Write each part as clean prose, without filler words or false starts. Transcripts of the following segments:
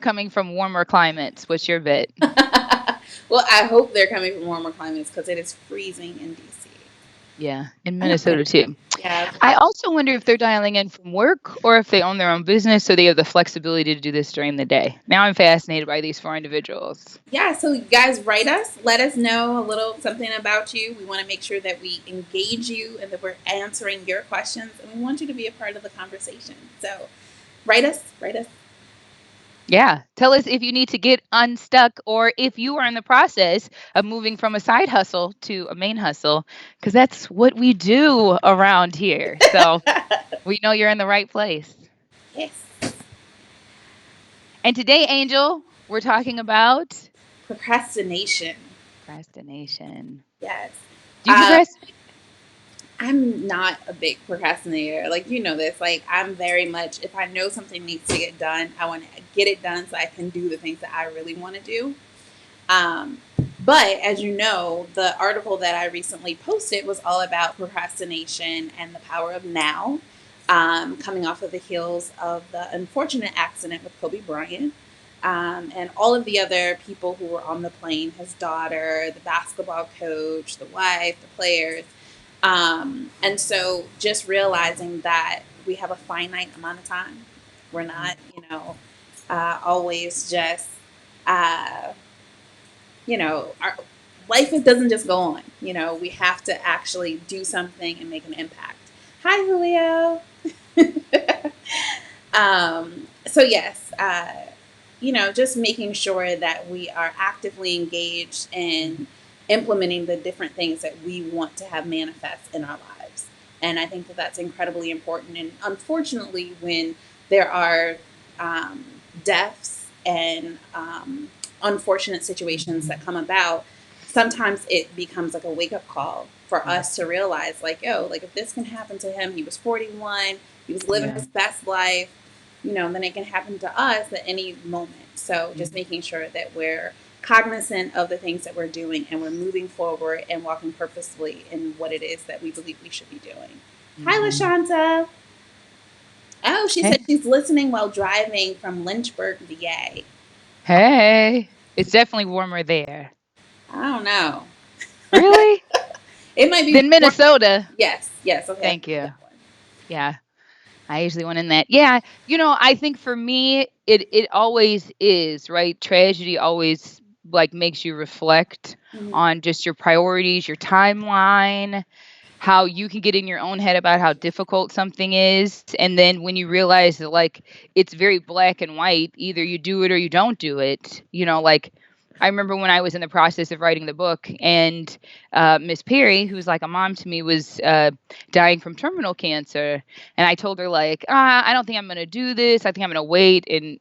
coming from warmer climates? What's your bet? Well, I hope they're coming from warmer climates because it is freezing in DC. Yeah, in I know Minnesota too. yeah. I also wonder if they're dialing in from work or if they own their own business so they have the flexibility to do this during the day. Now I'm fascinated by these four individuals. Yeah, so you guys write us, let us know a little something about you. We want to make sure that we engage you and that we're answering your questions, and we want you to be a part of the conversation. So write us. Yeah. Tell us if you need to get unstuck or if you are in the process of moving from a side hustle to a main hustle, because that's what we do around here. So we know you're in the right place. Yes. And today, Angel, we're talking about Procrastination. procrastination. Yes. Do you Uh, procrastinate? I'm not a big procrastinator. Like, you know this. Like, I'm very much, if I know something needs to get done, I want to get it done so I can do the things that I really want to do. Um, but as you know, the article that I recently posted was all about procrastination and the power of now, coming off of the heels of the unfortunate accident with Kobe Bryant. And all of the other people who were on the plane, his daughter, the basketball coach, the wife, the players. And so just realizing that we have a finite amount of time. We're not, always just uh, our life doesn't just go on. We have to actually do something and make an impact. Hi, Julio. So yes, just making sure that we are actively engaged in implementing the different things that we want to have manifest in our lives. And I think that that's incredibly important. And unfortunately, when there are um, deaths and unfortunate situations that come about, sometimes it becomes like a wake up call for Yeah. us to realize, like, oh, like if this can happen to him, he was 41, he was living Yeah. his best life, then it can happen to us at any moment. So just Mhm. making sure that we're cognizant of the things that we're doing and we're moving forward and walking purposefully in what it is that we believe we should be doing. Hi, Mhm. LaShanta. Oh, she Hey. said she's listening while driving from Lynchburg, VA. Hey. It's definitely warmer there. I don't know. Really? It might be Then more. Minnesota. Yes, yes. Okay, I Thank believe you. that one. Yeah. I usually went in that. Yeah, I think for me it always is, right? Tragedy always like makes you reflect Mm-hmm. on just your priorities, your timeline, how you can get in your own head about how difficult something is, and then when you realize that like it's very black and white, either you do it or you don't do it. Like I remember when I was in the process of writing the book, and Miss Perry, who's like a mom to me, was dying from terminal cancer, and I told her like, I don't think I'm gonna do this. I think I'm gonna wait and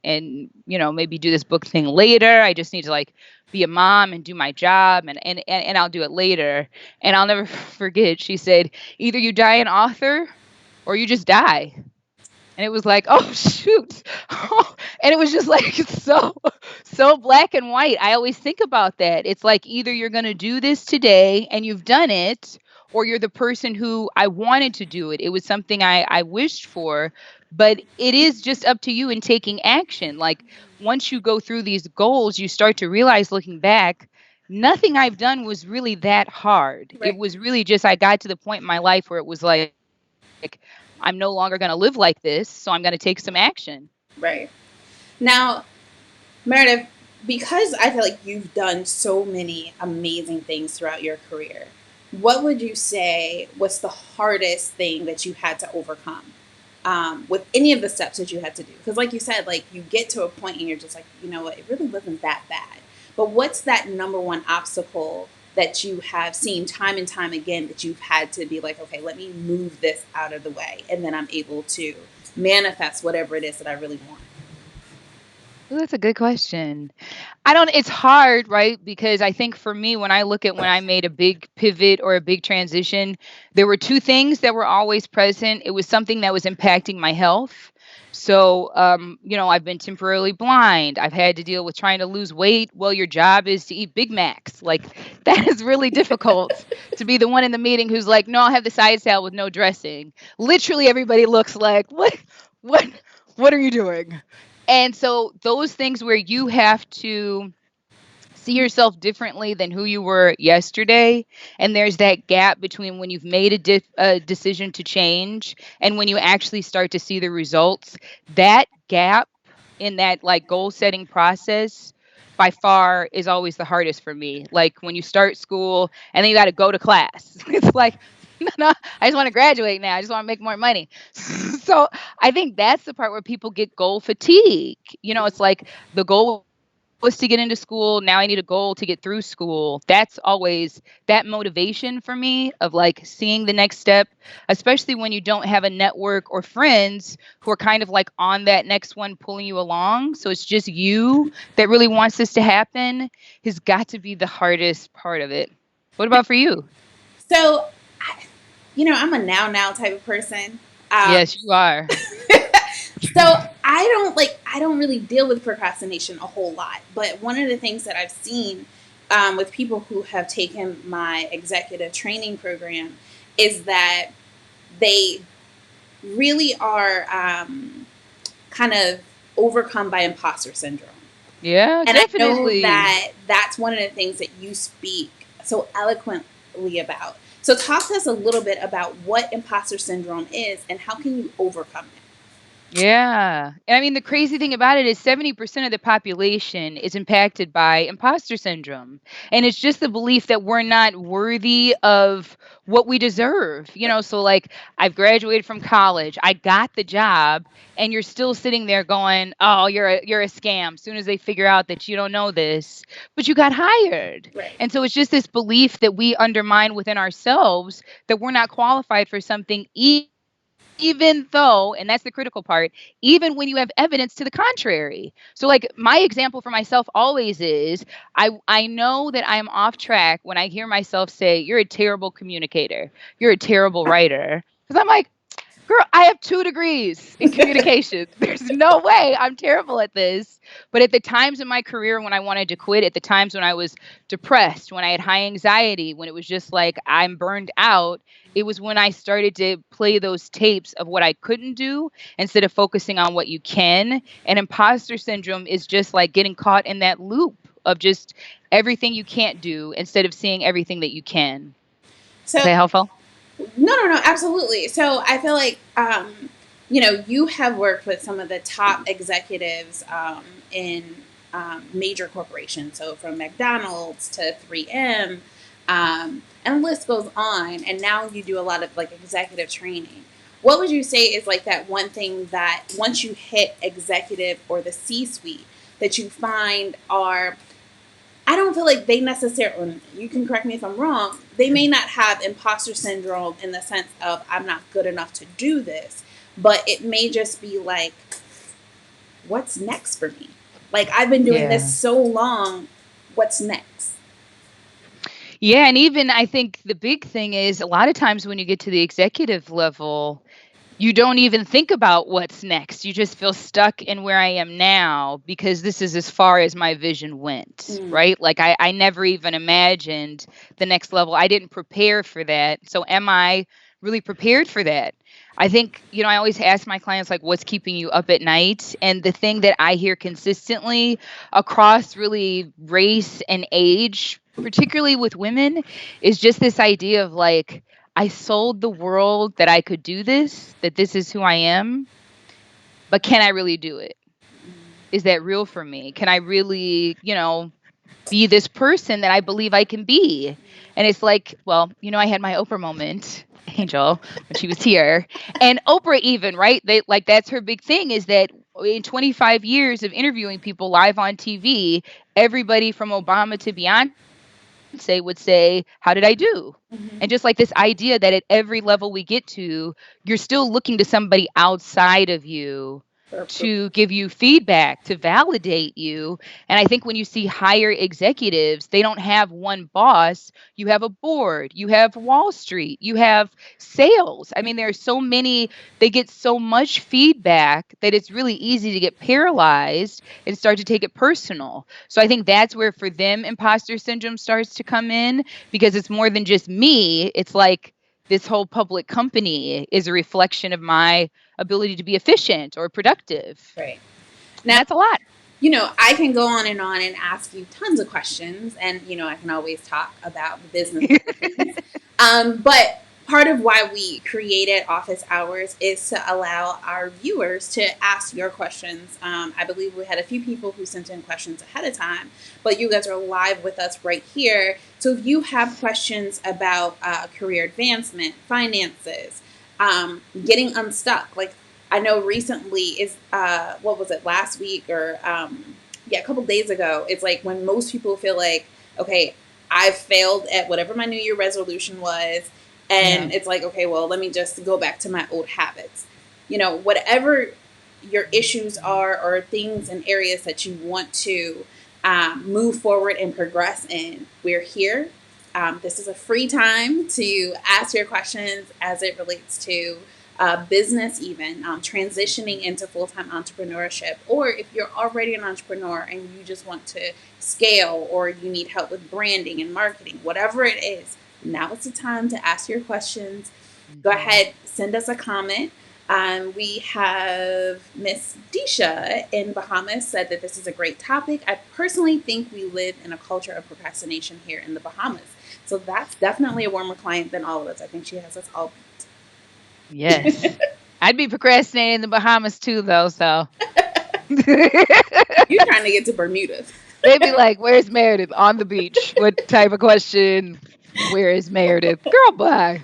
maybe do this book thing later. I just need to like be a mom and do my job, and I'll do it later. And I'll never forget, she said, either you die an author or you just die. And it was like, oh shoot. And it was just like so black and white. I always think about that. It's like either you're going to do this today and you've done it, or you're the person who I wanted to do it. It was something I wished for, but it is just up to you in taking action. Like once you go through these goals, you start to realize looking back, nothing I've done was really that hard. It Right, was really just I got to the point in my life where it was like, I'm no longer going to live like this, so I'm going to take some action. right. Now, Meredith, because I feel like you've done so many amazing things throughout your career, what would you say was the hardest thing that you had to overcome with any of the steps that you had to do? Because, like you said, like you get to a point and you're just like, you know what, it really wasn't that bad. But what's that number one obstacle that you have seen time and time again that you've had to be like, okay, let me move this out of the way, and then I'm able to manifest whatever it is that I really want? Ooh, that's a good question. I don't It's hard, right? Because I think for me when I look at when I made a big pivot or a big transition, there were two things that were always present. It was something that was impacting my health. So, I've been temporarily blind. I've had to deal with trying to lose weight. Well, your job is to eat Big Macs. Like, that is really difficult to be the one in the meeting who's like, no, I'll have the side salad with no dressing. Literally, everybody looks like, what, what are you doing? And so those things where you have to see yourself differently than who you were yesterday, and there's that gap between when you've made a decision to change and when you actually start to see the results. That gap in that like goal setting process by far is always the hardest for me. Like when you start school and then you got to go to class. It's like no, I just want to graduate now. I just want to make more money. So I think that's the part where people get goal fatigue. It's like the goal was to get into school. Now I need a goal to get through school. That's always that motivation for me of like seeing the next step, especially when you don't have a network or friends who are kind of like on that next one pulling you along. So it's just you that really wants this to happen, has got to be the hardest part of it. What about for you? So, I'm a now type of person. Um, Yes, you are. so I don't really deal with procrastination a whole lot. But one of the things that I've seen with people who have taken my executive training program is that they really are kind of overcome by imposter syndrome. Yeah, And I know definitely. that that's one of the things that you speak so eloquently about. So talk to us a little bit about what imposter syndrome is and how can you overcome it. Yeah. And I mean, the crazy thing about it is 70% of the population is impacted by imposter syndrome. And it's just the belief that we're not worthy of what we deserve. So like I've graduated from college, I got the job, and you're still sitting there going, "Oh, you're a scam." As soon as they figure out that you don't know this, but you got hired. Right. And so it's just this belief that we undermine within ourselves that we're not qualified for something, even though, and that's the critical part, even when you have evidence to the contrary. So like my example for myself always is I know that I am off track when I hear myself say, "You're a terrible communicator, you're a terrible writer," because I'm like, girl, I have 2 degrees in communication. There's no way I'm terrible at this. But at the times in my career when I wanted to quit, at the times when I was depressed, when I had high anxiety, when it was just like I'm burned out, it was when I started to play those tapes of what I couldn't do instead of focusing on what you can. And imposter syndrome is just like getting caught in that loop of just everything you can't do instead of seeing everything that you can. So Is that helpful? no, absolutely. So I feel like you have worked with some of the top executives in major corporations. So from McDonald's to 3M, and the list goes on. And now you do a lot of like executive training. What would you say is like that one thing that once you hit executive or the C-suite that you find are I don't feel like they necessarily, you can correct me if I'm wrong, they may not have imposter syndrome in the sense of I'm not good enough to do this, but it may just be like, what's next for me? Like, I've been doing this Yeah. so long, what's next? Yeah, and even I think the big thing is a lot of times when you get to the executive level, you don't even think about what's next. You just feel stuck in where I am now because this is as far as my vision went, Mm. right? Like I never even imagined the next level. I didn't prepare for that. So am I really prepared for that? I think, I always ask my clients, like, what's keeping you up at night? And the thing that I hear consistently across really race and age, particularly with women, is just this idea of like, I sold the world that I could do this, that this is who I am, but can I really do it? Is that real for me? Can I really, be this person that I believe I can be? And it's like, well, I had my Oprah moment, Angel, when she was here. And Oprah even, right? They like that's her big thing is that in 25 years of interviewing people live on TV, everybody from Obama to Beyonce would say, "How did I do?" And Mm-hmm. just like this idea that at every level we get to, you're still looking to somebody outside of you to give you feedback, to validate you. And I think when you see higher executives, they don't have one boss. You have a board, you have Wall Street, you have sales. I mean, there are so many, they get so much feedback that it's really easy to get paralyzed and start to take it personal. So I think that's where for them imposter syndrome starts to come in because it's more than just me. It's like this whole public company is a reflection of my ability to be efficient or productive. Right. And Now, that's a lot. I can go on and ask you tons of questions, and I can always talk about the business side of things. But part of why we created office hours is to allow our viewers to ask your questions. I believe we had a few people who sent in questions ahead of time, but you guys are live with us right here. So if you have questions about career advancement, finances, getting unstuck, like I know recently is what was it, last week or yeah, a couple days ago. It's like when most people feel like, okay, I've failed at whatever my New Year resolution was, Yeah. and it's like, okay, well, let me just go back to my old habits. Whatever your issues are or things and areas that you want to move forward and progress in, we're here. This is a free time to ask your questions as it relates to business, even transitioning into full time entrepreneurship, or if you're already an entrepreneur and you just want to scale or you need help with branding and marketing, whatever it is, now is the time to ask your questions. Go Mm-hmm. ahead, send us a comment. We have Miss Disha in Bahamas said that this is a great topic. I personally think we live in a culture of procrastination here in the Bahamas. So that's definitely a warmer client than all of us. I think she has us all. Yes. I'd be procrastinating in the Bahamas too, though. So You're trying to get to Bermuda. they'd be like, "Where's Meredith on the beach?" What type of question? Where is Meredith? Girl, bye.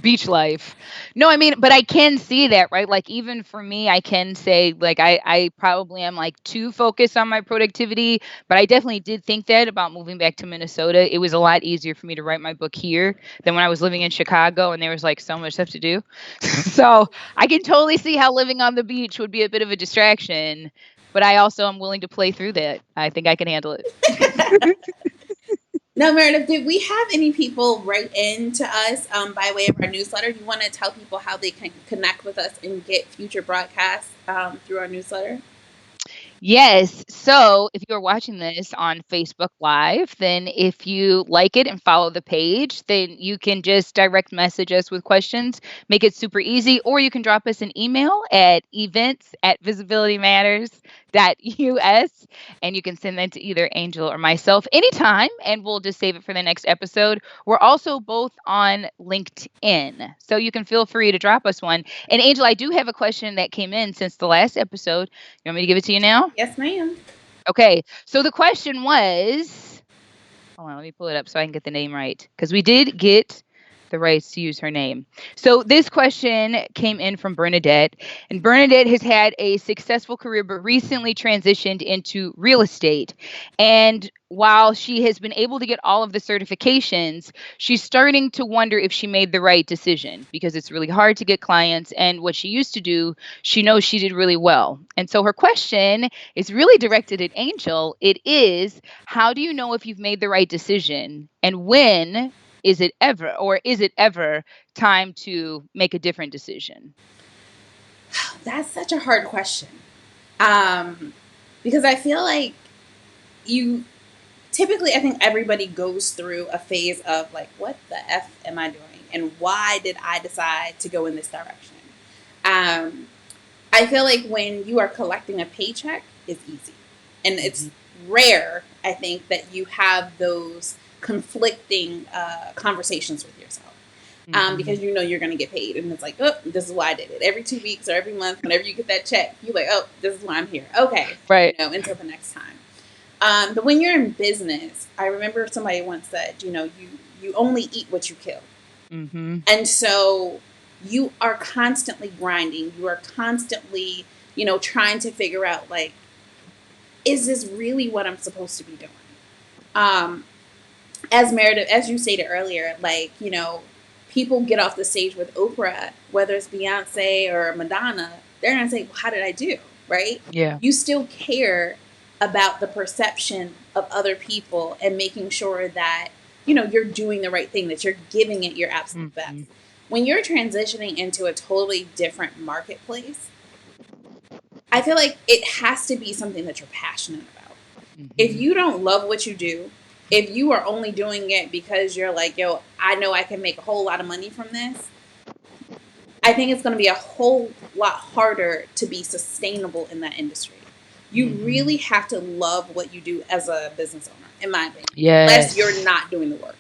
Beach life. No, I mean, but I can see that, right? Like even for me, I can say like I probably am like too focused on my productivity, but I definitely did think that about moving back to Minnesota. It was a lot easier for me to write my book here than when I was living in Chicago and there was like so much stuff to do. So I can totally see how living on the beach would be a bit of a distraction, but I also am willing to play through that. I think I can handle it. Now, Meredith, did we have any people write in to us by way of our newsletter? Do you want to tell people how they can connect with us and get future broadcasts through our newsletter? Yes. So if you're watching this on Facebook Live, then if you like it and follow the page, then you can just direct message us with questions, make it super easy, or you can drop us an email at events@visibilitymatters.us and you can send that to either Angel or myself anytime and we'll just save it for the next episode. We're also both on LinkedIn. So you can feel free to drop us one. And Angel, I do have a question that came in since the last episode. You want me to give it to you now? Yes, ma'am. Okay. So the question was, hold on, let me pull it up so I can get the name right. Because we did get the rights to use her name. So this question came in from Bernadette, and Bernadette has had a successful career but recently transitioned into real estate. And while she has been able to get all of the certifications, she's starting to wonder if she made the right decision because it's really hard to get clients. And what she used to do, she knows she did really well. And so her question is really directed at Angel. It is, how do you know if you've made the right decision? And when is it ever time to make a different decision? That's such a hard question. Um, because I feel like you typically, I think everybody goes through a phase of like, what the F am I doing? And why did I decide to go in this direction? Um, I feel like when you are collecting a paycheck, it's easy. And it's Mhm. rare, I think, that you have those conflicting conversations with yourself. Because Mhm. you're going to get paid. And it's like, oh, this is why I did it. Every 2 weeks or every month, whenever you get that check, you're like, oh, this is why I'm here. Okay, Right. until the next time. But when you're in business, I remember somebody once said, you only eat what you kill. Mhm. And so you are constantly grinding. You are constantly, trying to figure out like, is this really what I'm supposed to be doing? Um, as Meredith, as you stated earlier, like, people get off the stage with Oprah, whether it's Beyonce or Madonna, they're gonna say, well, how did I do? Right? Yeah. You still care about the perception of other people and making sure that, you're doing the right thing, that you're giving it your absolute best. Mhm. When you're transitioning into a totally different marketplace, I feel like it has to be something that you're passionate about. If Mhm. you don't love what you do, if you are only doing it because you're like, yo, I know I can make a whole lot of money from this, I think it's going to be a whole lot harder to be sustainable in that industry. You really have to love what you do as a business owner, in my opinion, unless you're Yes. not doing the work.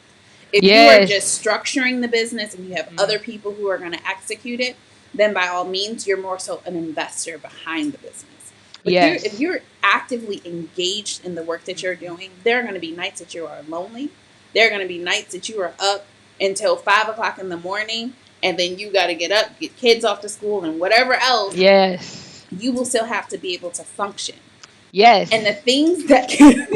If you are just Yes. structuring the business and you have other people who are going to execute it, then by all means, you're more so an investor behind the business. But if Yes. you're actively engaged in the work that you're doing, there are going to be nights that you are lonely. There are going to be nights that you are up until 5 o'clock in the morning, and then you got to get up, get kids off to school, and whatever else. Yes. You will still have to be able to function. And the Yes. things that can,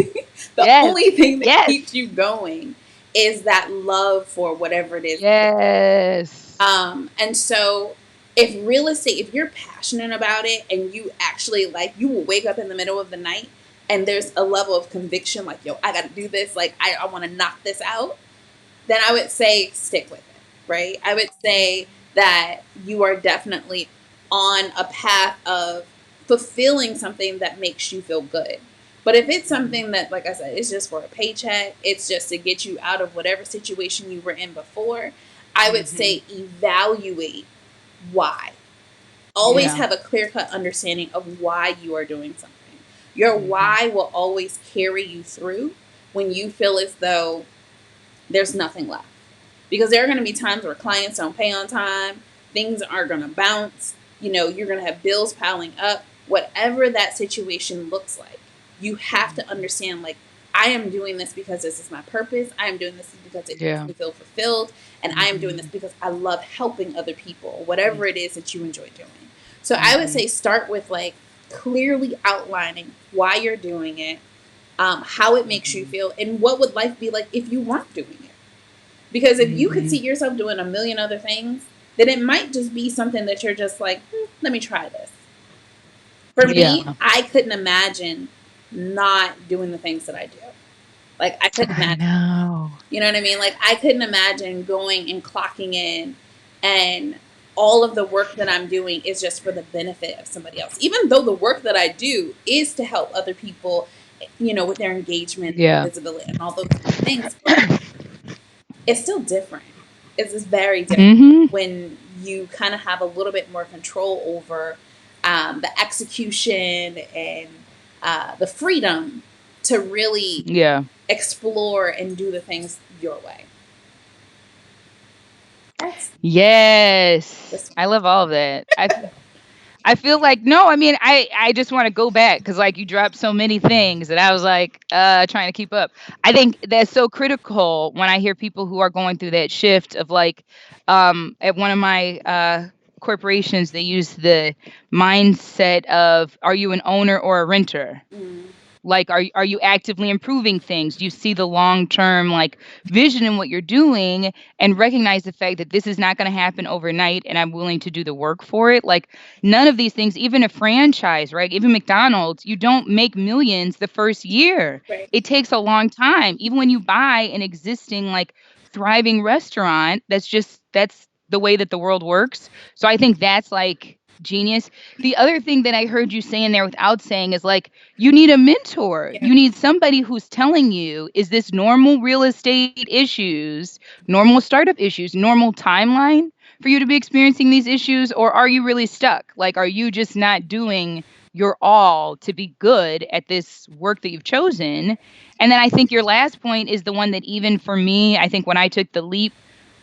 the Yes. only thing that Yes. keeps you going is that love for whatever it is. Yes. And so if real estate, if you're passionate about it and you actually like, you will wake up in the middle of the night and there's a level of conviction like, yo, I got to do this. Like, I want to knock this out. Then I would say stick with it, right? I would say that you are definitely on a path of fulfilling something that makes you feel good. But if it's something that, like I said, it's just for a paycheck, it's just to get you out of whatever situation you were in before, I would say evaluate why. Always Yeah. have a clear cut understanding of why you are doing something. Your why will always carry you through when you feel as though there's nothing left. Because there are going to be times where clients don't pay on time, things are going to bounce, you're going to have bills piling up, whatever that situation looks like. You have to understand, like, I am doing this because this is my purpose. I am doing this because it makes Yeah. me feel fulfilled. And I am doing this because I love helping other people, whatever it is that you enjoy doing. So I would say start with, like, clearly outlining why you're doing it, how it makes you feel, and what would life be like if you weren't doing it. Because if you could see yourself doing a million other things, then it might just be something that you're just like, let me try this. For me, Yeah. I couldn't imagine not doing the things that I do. Like, I couldn't I imagine. know. You know what I mean? Like, I couldn't imagine going and clocking in and all of the work that I'm doing is just for the benefit of somebody else. Even though the work that I do is to help other people, with their engagement, Yeah. visibility, and all those things, but it's still different. It's just very different when you kind of have a little bit more control over the execution and the freedom to really Yeah. explore and do the things your way. That's Yes. this I love all of that. I feel like no, I mean, I just want to go back because like you dropped so many things that I was like trying to keep up. I think that's so critical when I hear people who are going through that shift of like at one of my corporations they use the mindset of are you an owner or a renter? one. Like are you actively improving things? Do you see the long term like vision in what you're doing and recognize the fact that this is not going to happen overnight and I'm willing to do the work for it? Like none of these things, even a franchise, right? Even McDonald's, you don't make millions the first year. Right. It takes a long time. Even when you buy an existing like thriving restaurant, that's the way that the world works. So I think that's like genius. The other thing that I heard you say in there without saying is like you need a mentor. Yeah. You need somebody who's telling you, is this normal real estate issues, normal startup issues, normal timeline for you to be experiencing these issues? Or are you really stuck? Like, are you just not doing your all to be good at this work that you've chosen? And then I think your last point is the one that even for me, I think when I took the leap,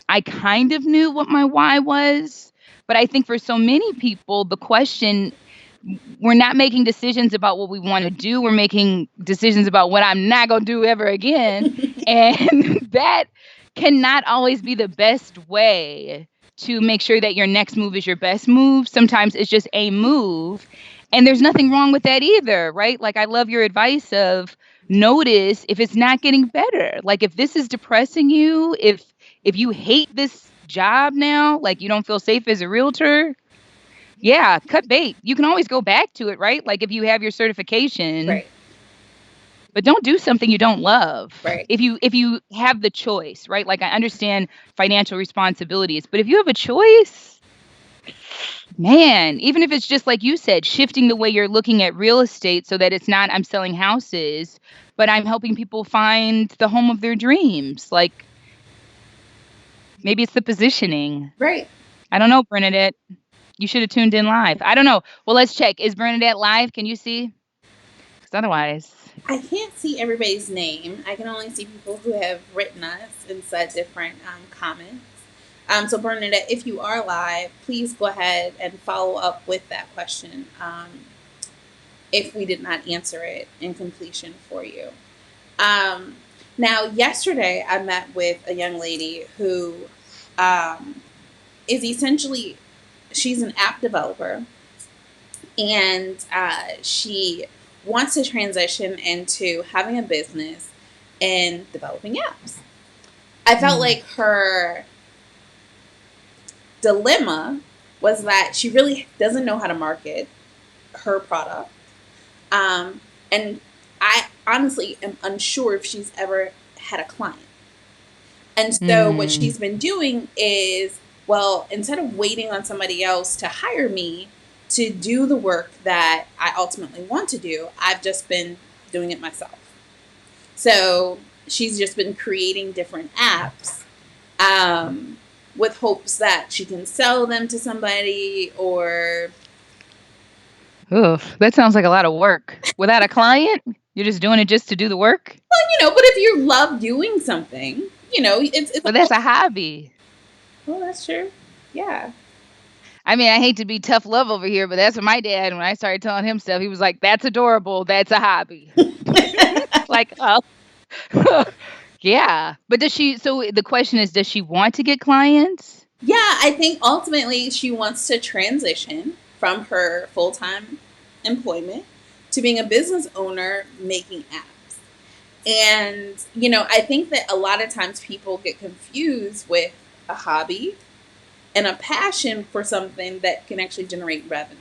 I kind of knew what my why was. But I think for so many people, the question we're not making decisions about what we want to do. We're making decisions about what I'm not going to do ever again. And that cannot always be the best way to make sure that your next move is your best move. Sometimes it's just a move. And there's nothing wrong with that either, right? Like I love your advice of notice if it's not getting better. Like if this is depressing you, if you hate this job now, like you don't feel safe as a realtor, yeah, cut bait. You can always go back to it, right? Like if you have your certification, Right. but don't do something you don't love. Right. If you have the choice, right? Like I understand financial responsibilities, but if you have a choice, man, even if it's just like you said, shifting the way you're looking at real estate so that it's not I'm selling houses, but I'm helping people find the home of their dreams. Like maybe it's the positioning. Right. I don't know, Bernadette. You should have tuned in live. I don't know. Well, let's check. Is Bernadette live? Can you see? Because otherwise, I can't see everybody's name. I can only see people who have written us and said different comments. So, Bernadette, if you are live, please go ahead and follow up with that question if we did not answer it in completion for you. Um, Now, yesterday I met with a young lady who um, is essentially, she's an app developer, and she wants to transition into having a business and developing apps. I felt like her dilemma was that she really doesn't know how to market her product. And I honestly am unsure if she's ever had a client. And so what mm, she's been doing is, well, instead of waiting on somebody else to hire me to do the work that I ultimately want to do, I've just been doing it myself. So she's just been creating different apps with hopes that she can sell them to somebody or, oof, that sounds like a lot of work. Without a client, you're just doing it just to do the work. but if you love doing something, it's a But whole, that's a hobby. well, that's true. Yeah. I mean, I hate to be tough love over here, but that's what my dad, when I started telling him stuff, he was like, "That's adorable. That's a hobby." Like, oh, yeah. But does she? So the question is, does she want to get clients? Yeah, I think ultimately she wants to transition from her full time employment to being a business owner making apps. And, I think that a lot of times people get confused with a hobby and a passion for something that can actually generate revenue.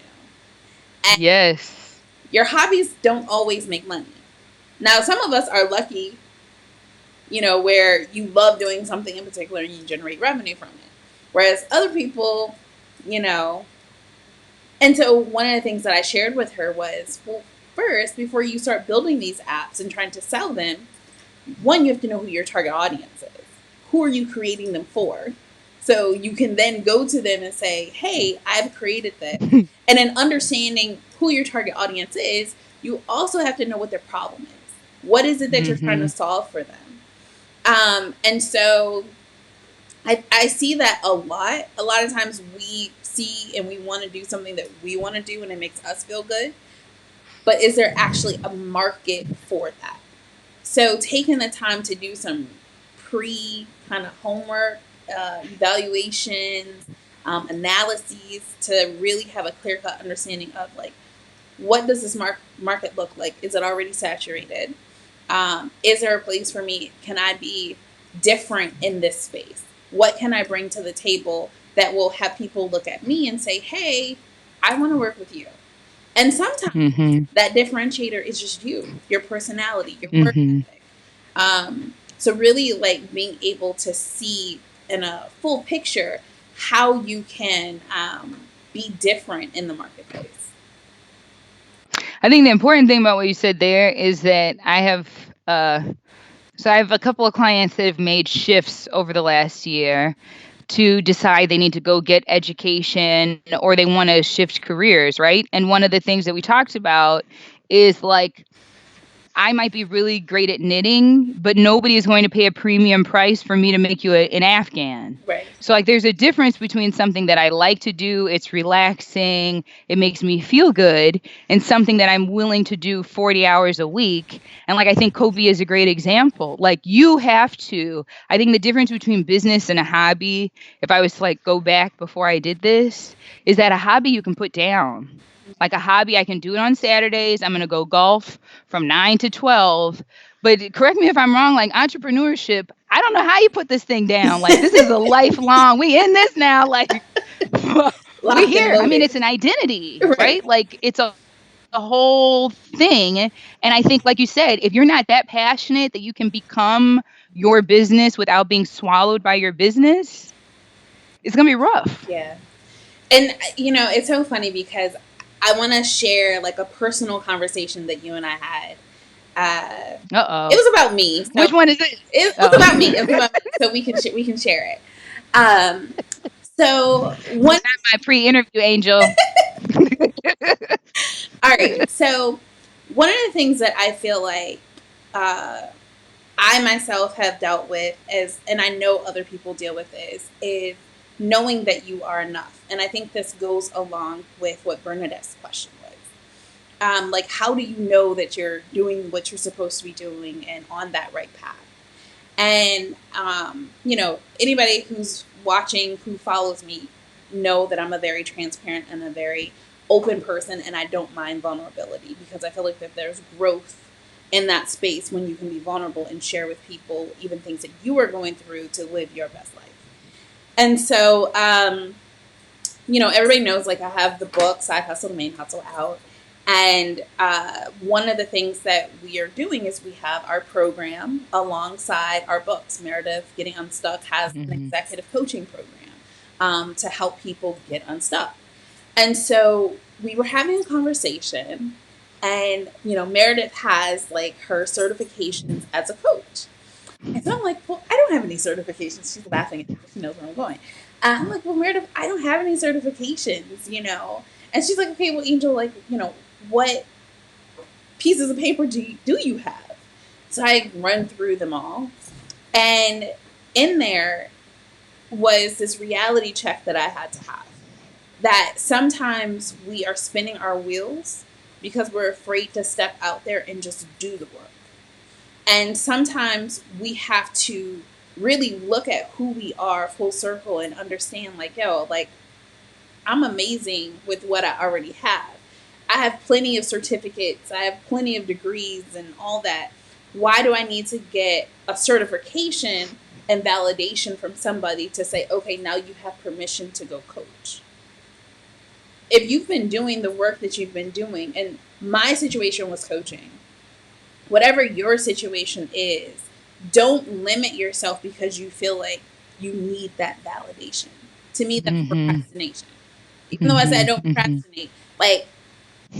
And Yes. your hobbies don't always make money. Now, some of us are lucky, where you love doing something in particular and you generate revenue from it. Whereas other people, you know, and so one of the things that I shared with her was, well, first, before you start building these apps and trying to sell them, one, you have to know who your target audience is. Who are you creating them for? So you can then go to them and say, hey, I've created this. And then understanding who your target audience is, you also have to know what their problem is. What is it that you're trying to Hmm. solve for them? And so I see that a lot. A lot of times we see and we want to do something that we want to do and it makes us feel good. But is there actually a market for that? So taking the time to do some pre kind of homework, evaluations, analyses to really have a clear cut understanding of like what does this market look like? Is it already saturated? Is there a place for me? Can I be different in this space? What can I bring to the table that will have people look at me and say, hey, I want to work with you? And sometimes Hmm. that differentiator is just you, your personality, your work Hmm. ethic. So really like being able to see in a full picture how you can be different in the marketplace. I think the important thing about what you said there is that I have a couple of clients that have made shifts over the last year to decide they need to go get education or they want to shift careers, right? And one of the things that we talked about is like I might be really great at knitting, but nobody is going to pay a premium price for me to make you an Afghan. Right. So, like, there's a difference between something that I like to do, it's relaxing, it makes me feel good, and something that I'm willing to do 40 hours a week. And, like, I think Kobe is a great example. Like, you have to, I think the difference between business and a hobby, if I was to, like, go back before I did this, is that a hobby you can put down. Like a hobby, I can do it on Saturdays. I'm going to go golf from 9 to 12. But correct me if I'm wrong, like entrepreneurship, I don't know how you put this thing down. Like this is a lifelong, we in this now. Like we Locked and here. I mean, loaded. it's an identity, Right. right? Like it's a whole thing. And I think, like you said, if you're not that passionate that you can become your business without being swallowed by your business, it's going to be rough. Yeah. And it's so funny because I want to share like a personal conversation that you and I had. It Uh-oh. was about me, so Which one is it? it was Oh, about me. It was about me, so we can share it. Um, so you're one, not my pre-interview angel. all right. So one of the things that I feel like uh, I myself have dealt with is, and I know other people deal with this, is knowing that you are enough. And I think this goes along with what Bernadette's question was. Like, how do you know that you're doing what you're supposed to be doing and on that right path? And, anybody who's watching, who follows me, know that I'm a very transparent and a very open person, and I don't mind vulnerability because I feel like that there's growth in that space when you can be vulnerable and share with people even things that you are going through to live your best life. And so, everybody knows, like, I have the book Side Hustle, Main Hustle out. And one of the things that we are doing is we have our program alongside our books. Meredith, Getting Unstuck, has an Mm-hmm. executive coaching program to help people get unstuck. And so we were having a conversation, and Meredith has like her certifications as a coach. And so I'm like, well, I don't have any certifications. She's laughing at me because she knows where I'm going. I'm like, well, Meredith, I don't have any certifications. And she's like, okay, well, Angel, like, what pieces of paper do you have? So I run through them all. And in there was this reality check that I had to have. That sometimes we are spinning our wheels because we're afraid to step out there and just do the work. And sometimes we have to really look at who we are full circle and understand, like, yo, like, I'm amazing with what I already have. I have plenty of certificates, I have plenty of degrees and all that. Why do I need to get a certification and validation from somebody to say, okay, now you have permission to go coach? If you've been doing the work that you've been doing, and my situation was coaching, whatever your situation is, don't limit yourself because you feel like you need that validation. To me, that's Mm-hmm. procrastination. Even though I said I Mm-hmm. don't Mm-hmm. procrastinate, like,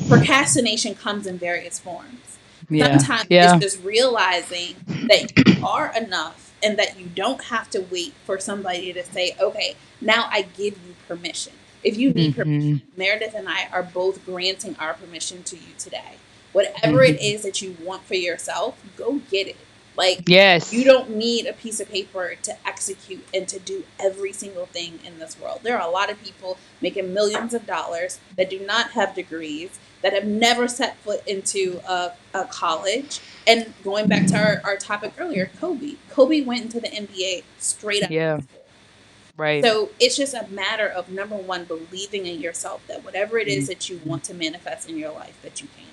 procrastination comes in various forms. Yeah. Sometimes it's Yeah. just realizing that you are enough and that you don't have to wait for somebody to say, okay, now I give you permission. If you need Mm-hmm. permission, Meredith and I are both granting our permission to you today. Whatever it Mm-hmm. is that you want for yourself, go get it. Like, you Yes. don't need a piece of paper to execute and to do every single thing in this world. There are a lot of people making millions of dollars that do not have degrees, that have never set foot into a college. And going back to our topic earlier, Kobe. Kobe went into the NBA straight out of high Yeah. school. Right. So it's just a matter of, number one, believing in yourself that whatever it is that you Mm-hmm. want to manifest in your life, that you can.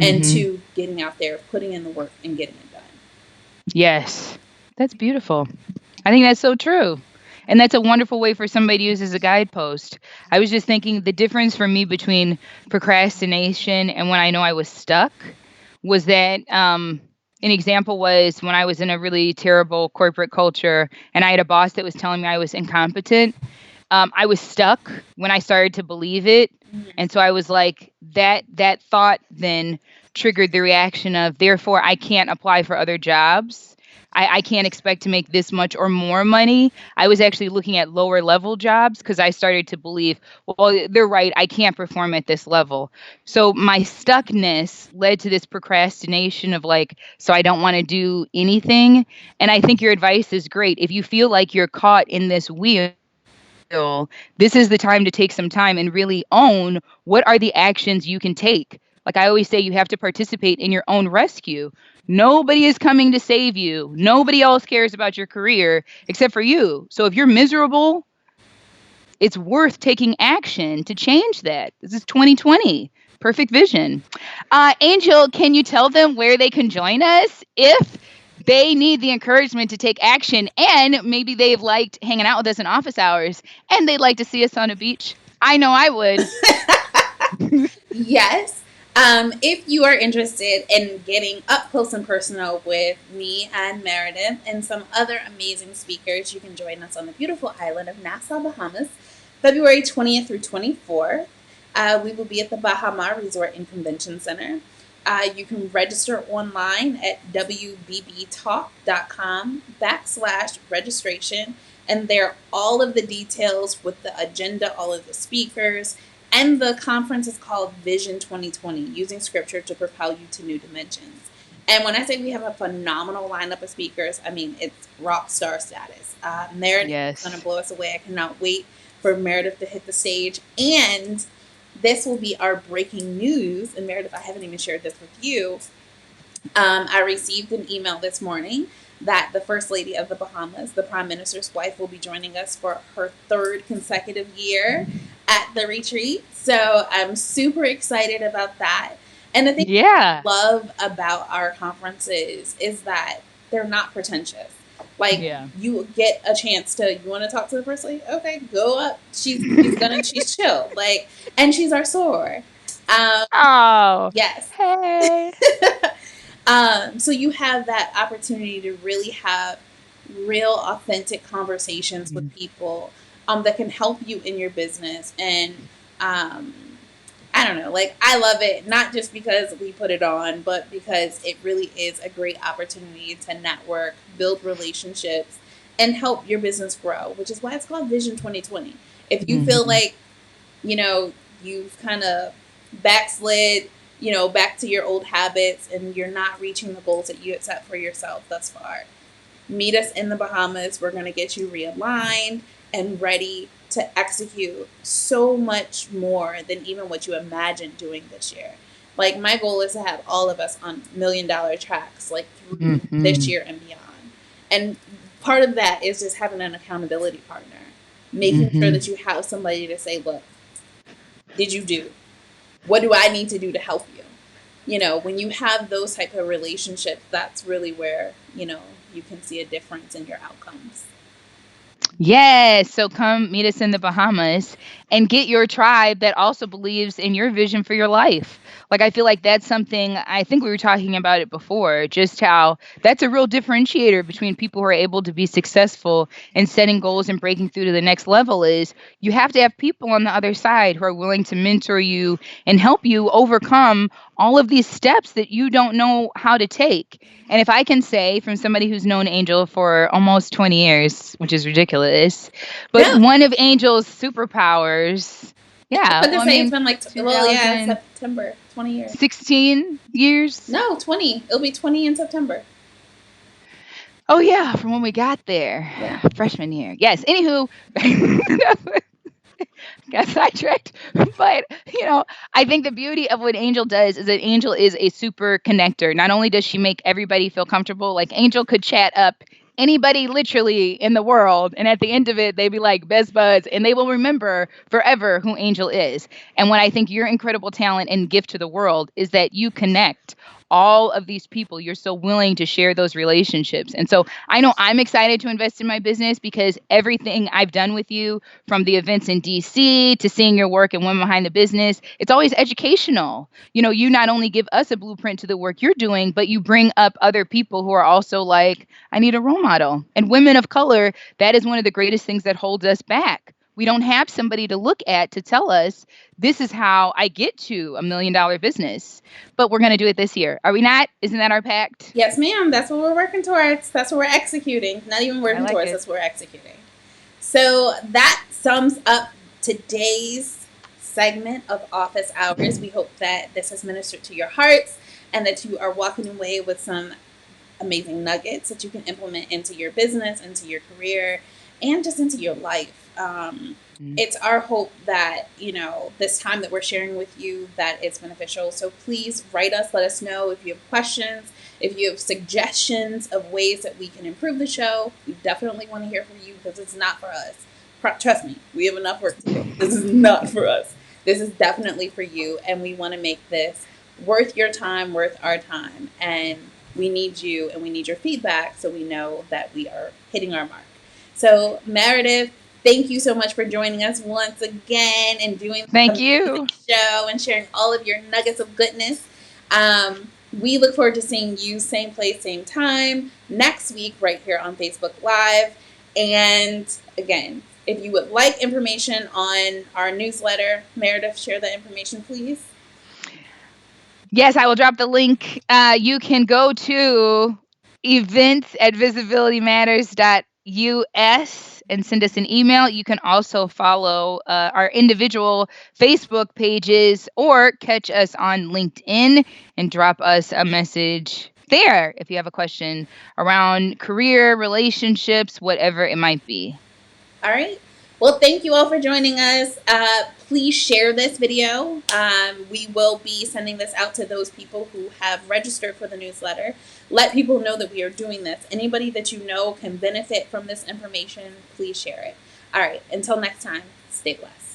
And Mm-hmm. two, getting out there, putting in the work, and getting it done. Yes. That's beautiful. I think that's so true. And that's a wonderful way for somebody to use as a guidepost. I was just thinking the difference for me between procrastination and when I know I was stuck was that an example was when I was in a really terrible corporate culture and I had a boss that was telling me I was incompetent. I was stuck when I started to believe it. And so I was like, that thought then triggered the reaction of, therefore, I can't apply for other jobs. I can't expect to make this much or more money. I was actually looking at lower level jobs because I started to believe, well, they're right. I can't perform at this level. So my stuckness led to this procrastination of like, so I don't want to do anything. And I think your advice is great. If you feel like you're caught in this wheel, this is the time to take some time and really own what are the actions you can take. Like I always say, you have to participate in your own rescue. Nobody is coming to save you. Nobody else cares about your career except for you. So if you're miserable, it's worth taking action to change that. This is 2020. Perfect vision. Angel, can you tell them where they can join us if they need the encouragement to take action and maybe they've liked hanging out with us in office hours and they'd like to see us on a beach? I know I would. Yes. If you are interested in getting up close and personal with me and Meredith and some other amazing speakers, you can join us on the beautiful island of Nassau, Bahamas, February 20th through 24th. We will be at the Bahama Resort and Convention Center. You can register online at wbbtalk.com/registration. And there are all of the details with the agenda, all of the speakers, And the conference is called Vision 2020, using scripture to propel you to new dimensions. And when I say we have a phenomenal lineup of speakers, I mean it's rock star status. Meredith is going to Yes. blow us away. I cannot wait for Meredith to hit the stage. And this will be our breaking news. And Meredith, I haven't even shared this with you. I received an email this morning that the First Lady of the Bahamas, the Prime Minister's wife, will be joining us for her third consecutive year at the retreat. So I'm super excited about that. And the thing I Yeah. love about our conferences is that they're not pretentious. Like Yeah. you get a chance to, you want to talk to the First Lady? Okay, go up. She's chill. Like, and she's our soror. Um, Oh, yes. hey. So you have that opportunity to really have real, authentic conversations with people that can help you in your business. And um, I don't know, like I love it, not just because we put it on, but because it really is a great opportunity to network, build relationships, and help your business grow, which is why it's called Vision 2020. If you feel Mhm. like you know, you've kind of backslid, back to your old habits and you're not reaching the goals that you had set for yourself thus far. Meet us in the Bahamas. We're going to get you realigned and ready to execute so much more than even what you imagined doing this year. Like, my goal is to have all of us on $1 million tracks, like through this Mhm. year and beyond. And part of that is just having an accountability partner, making sure Mhm. that you have somebody to say, look, did you do? What do I need to do to help you? When you have those type of relationships, that's really where, you can see a difference in your outcomes. Yes. So come meet us in the Bahamas and get your tribe that also believes in your vision for your life. Like, I feel like that's something, I think we were talking about it before, just how that's a real differentiator between people who are able to be successful in setting goals and breaking through to the next level is you have to have people on the other side who are willing to mentor you and help you overcome all of these steps that you don't know how to take. And if I can say from somebody who's known Angel for almost 20 years, which is ridiculous, but No, one of Angel's superpowers, I yeah, was well, gonna I say it's mean, been like, well, yeah, 2016 September, 20 years. years. No, 20. It'll be 20 in September. Oh, yeah, from when we got there, Yeah. freshman year. Yes, anywho, got sidetracked. But, I think the beauty of what Angel does is that Angel is a super connector. Not only does she make everybody feel comfortable, like Angel could chat up anybody literally in the world. And at the end of it, they'd be like best buds and they will remember forever who Angel is. And what I think your incredible talent and gift to the world is that you connect all of these people. You're so willing to share those relationships. And so I know I'm excited to invest in my business because everything I've done with you, from the events in DC to seeing your work and Women Behind the Business, it's always educational. You not only give us a blueprint to the work you're doing, but you bring up other people who are also like, I need a role model. And women of color, that is one of the greatest things that holds us back. We don't have somebody to look at to tell us this is how I get to $1 million business. But we're going to do it this year. Are we not? Isn't that our pact? Yes, ma'am. That's what we're working towards. That's what we're executing. Not even I working like towards, it. that's what we're executing. So that sums up today's segment of Office Hours. We hope that this has ministered to your hearts and that you are walking away with some amazing nuggets that you can implement into your business, into your career, and just into your life. Mm. It's our hope that this time that we're sharing with you, that it's beneficial. So please write us, let us know if you have questions, if you have suggestions of ways that we can improve the show. We definitely want to hear from you because it's not for us. Trust me, we have enough work to do. This is not for us. This is definitely for you, and we want to make this worth your time, worth our time. And we need you and we need your feedback so we know that we are hitting our mark. So, Meredith, thank you so much for joining us once again and doing Thank this amazing you. show and sharing all of your nuggets of goodness. We look forward to seeing you same place, same time next week right here on Facebook Live. And again, if you would like information on our newsletter, Meredith, share that information, please. Yes, I will drop the link. You can go to events at visibilitymatters.us and send us an email. You can also follow our individual Facebook pages or catch us on LinkedIn and drop us a message there if you have a question around career, relationships, whatever it might be. All right. Well, thank you all for joining us. Please share this video. We will be sending this out to those people who have registered for the newsletter. Let people know that we are doing this. Anybody that you know can benefit from this information, please share it. All right. Until next time, stay blessed.